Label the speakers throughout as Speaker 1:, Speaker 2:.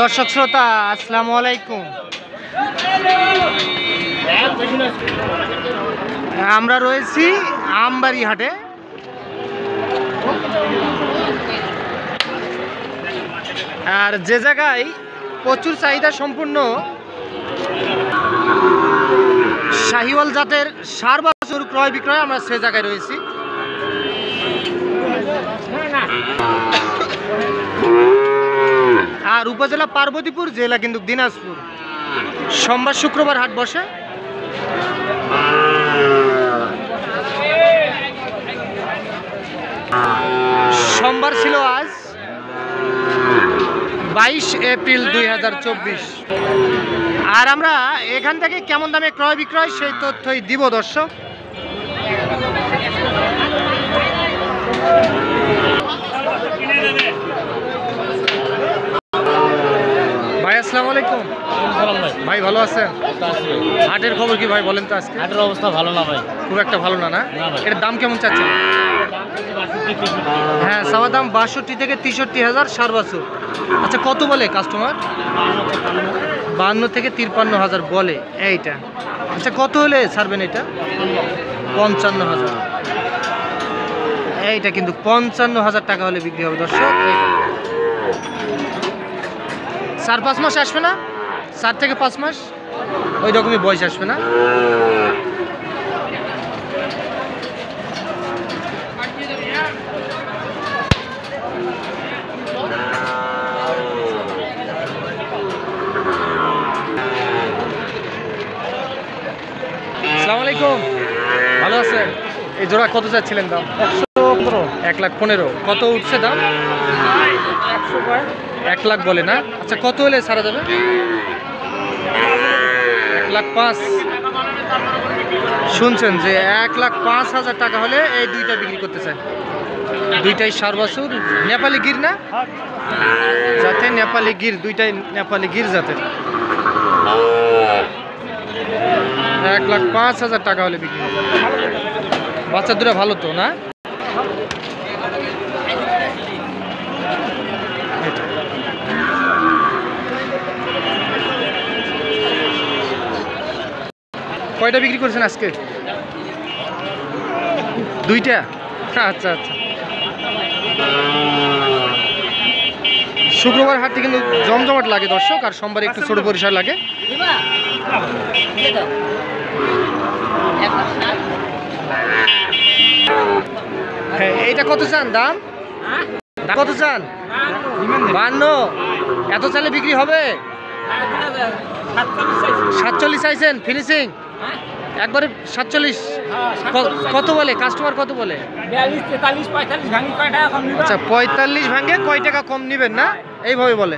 Speaker 1: দর্শক শ্রোতা আসসালামু আলাইকুম। আমরা রয়েছি আমবাড়ি হাটে। আর যে জায়গায় প্রচুর চাহিদা সম্পূর্ণ শাহিওয়াল জাতের ষাঁড় বাছুর ক্রয় বিক্রয়, আমরা সে জায়গায় রয়েছি। আর উপজেলা পার্বতীপুর, জেলা কিন্তু দিনাজপুর। সোমবার শুক্রবার হাট বসে। সোমবার ছিল আজ 22 এপ্রিল 2024। আর আমরা এখান থেকে কেমন দামে ক্রয় বিক্রয় সেই তথ্যই দিব দর্শক। ভাই আসসালামু আলাইকুম। ভাই ভালো আছেন? হাটের খবর কি ভাই বলেন তো? আজকে
Speaker 2: হাটের অবস্থা ভালো না ভাই,
Speaker 1: খুব একটা ভালো না। না এর দাম কেমন চাচ্ছেন? হ্যাঁ, চাওয়া দাম 62 থেকে 63,000 ষাঁড় বাছুর। আচ্ছা, কত বলে কাস্টমার? 52 থেকে 53,000 বলে এইটা। আচ্ছা, কত হলে ছাড়বেন এটা? 55,000। এইটা কিন্তু 55,000 টাকা হলে বিক্রি হবে দর্শক। 4-5 মাস আসবে না? 4 থেকে 5 মাস ওই রকমই বয়স আসবে না? আসসালামু আলাইকুম, ভালো আছেন? এই জোড়া কত চাচ্ছিলেন দাম? 1,15,000। কত উঠছে দাম? 1 লাখ বলে না? আচ্ছা, কত হলে ছাড়া যাবে? 1,05,000। শুনছেন যে 1,05,000 টাকা হলে এই দুইটা বিক্রি করতে চায়। দুইটাই ষাঁড় বাছুর, নেপালি গির না যাতে? নেপালি গির, দুইটাই নেপালি গির জাতের। 1,05,000 টাকা হলে বিক্রি হবে। বাচ্চা দুটা ভালো তো না? কয়টা বিক্রি করছেন আজকে? 2টা। আচ্ছা আচ্ছা। শুক্রবার হাটটি কিন্তু জমজমাট লাগে দর্শক, আর সোমবার একটু ছোট পরিসর লাগে। হ্যাঁ, এইটা কত চান দাম? কত চান? 52। এত চালে বিক্রি হবে? 47 চাইছেন ফিনিশিং? একবারে 47। কত বলে কাস্টমার? কত বলে? 42, 43, 45 ভাঙি। আচ্ছা, 45 ভাঙে কয় টাকা কম নেবেন না? এইভাবে বলে।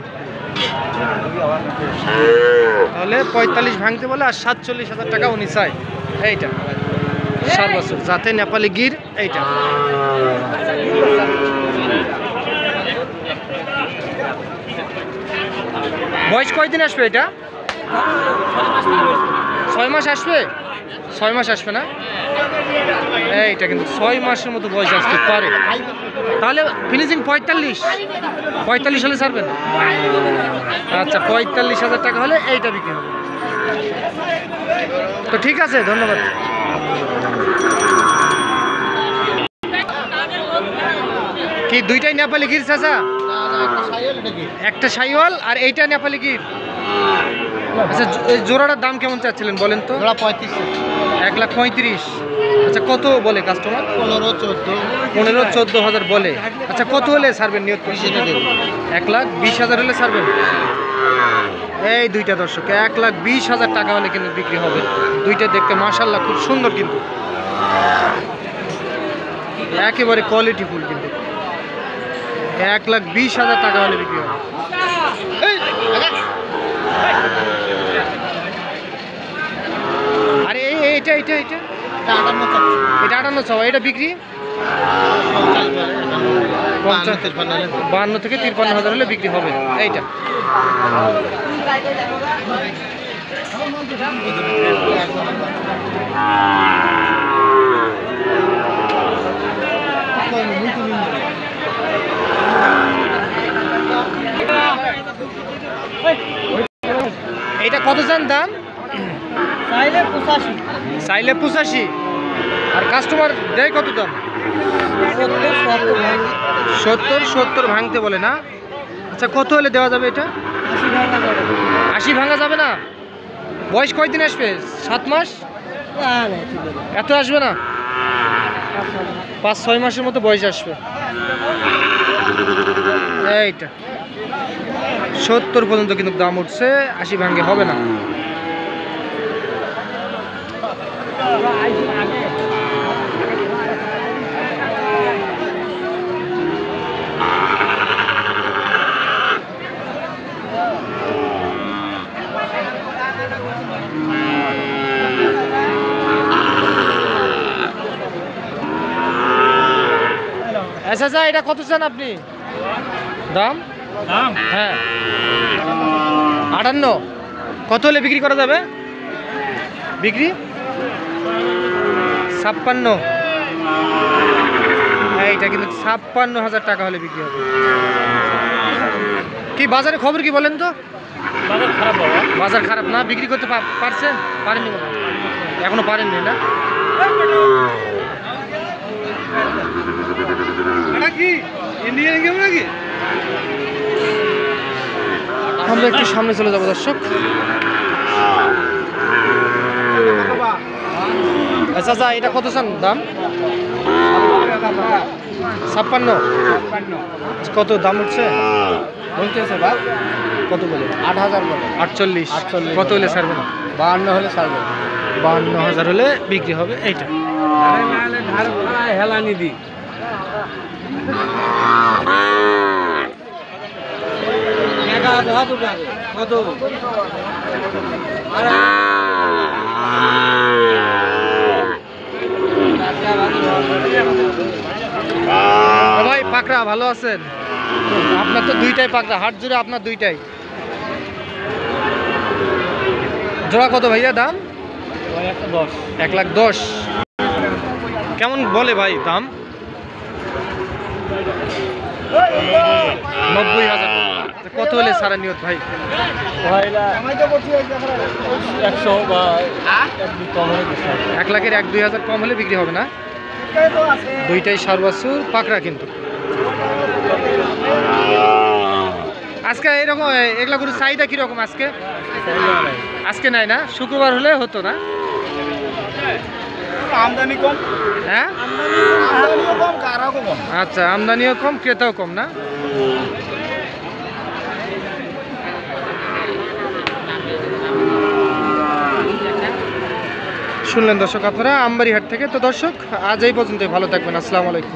Speaker 1: তাহলে 45 ভাঙতে বলে, আর 47,000 টাকা উনি চাই। এইটা ষাঁড় বাছুর যাতে নেপালি গির। এইটা বয়স কয়দিন আসবে এটা? 6 মাস আসবে? 6 মাস আসবে না? এইটা কিন্তু 6 মাসের মতো বয়স আসতে পারে। তাহলে ফিনিশিং 45 হলে ছাড়বেন? আচ্ছা, 45,000 টাকা হলে এইটা বিক্রি হবে। তো ঠিক আছে, ধন্যবাদ। কি দুইটাই নেপালি গির চাচা? একটা শাহিওয়াল আর এইটা নেপালি গির। আচ্ছা, এই জোড়াটার দাম কেমন চাচ্ছিলেন বলেন তো? 1,35,000। আচ্ছা, কত বলে কাস্টমার? 15-14,000 বলে। আচ্ছা, কত হলে ছাড়বেন নিয়ত? 1,20,000 হলে ছাড়বেন। এই দুইটা দর্শক 1,20,000 টাকা হলে কিন্তু বিক্রি হবে। দুইটা দেখতে মাশাআল্লাহ খুব সুন্দর, কিন্তু একেবারে কোয়ালিটি ফুল। কিন্তু 1,20,000 টাকা হলে বিক্রি হবে। আরে এইটা 58 চাওয়া, এটা বিক্রি 52 থেকে 53,000 হলে বিক্রি হবে। এইটা কত চান দাম?
Speaker 2: চাইলে 85।
Speaker 1: চাইলে 85। আর কাস্টমার দেয় কত দাম? 70 ভাঙতে বলে না? আচ্ছা, কত হলে দেওয়া যাবে এটা? 80 ভাঙা যাবে না? বয়স কয়দিন আসবে? 7 মাস? এত আসবে না? 5-6 মাসের মতো বয়স আসবে। এইটা 70 পর্যন্ত কিন্তু দাম উঠছে, 80 ভাঙে হবে না। আচ্ছা, এটা কত চান আপনি দাম? হ্যাঁ 58। কত হলে বিক্রি করা যাবে? বিক্রি 56। এইটা কিন্তু 56,000 টাকা হলে বিক্রি হবে। কি বাজারে খবর কি বলেন তো? বাজার খারাপ না? বিক্রি করতে পারছেন? পারেননি? এখনো পারেননি না? আমরা একটু সামনে চলে যাবো দর্শক। আচ্ছা, এটা কত চান দাম? 56। কত দাম উঠছে
Speaker 2: বলতেছে
Speaker 1: কত বলে?
Speaker 2: 8,000 বলে।
Speaker 1: 48। কত হলে ছাড়বে না?
Speaker 2: 52 হলে ছাড়বে।
Speaker 1: 52,000 হলে বিক্রি হবে এইটা।
Speaker 2: হেলানি দি কত?
Speaker 1: ভাই পাকড়া ভালো আছেন? আপনার তো দুইটাই পাকড়া, হাট জুড়ে আপনার দুইটাই। জোড়া কত ভাইয়া দাম? 1,10,000। কেমন বলে ভাই দাম? 90,000। কত হলে সারা নিয়ত ভাই?
Speaker 2: 100 বা
Speaker 1: 1,00,000 1-2,000 কম হলে বিক্রি হবে না? দুইটাই সারবাছুর পাকড়া কিন্তু। আজকে এরকম এগুলা গরুর চাহিদা কিরকম আজকে? আজকে নাই না? শুক্রবার হলে হতো না?
Speaker 2: আমদানি কম।
Speaker 1: হ্যাঁ, আচ্ছা, আমদানিও কম, ক্রেতাও কম না? শুনলেন দর্শক আপনারা আমবাড়িহাট থেকে। তো দর্শক আজ এই পর্যন্তই, ভালো থাকবেন, আসসালামু আলাইকুম।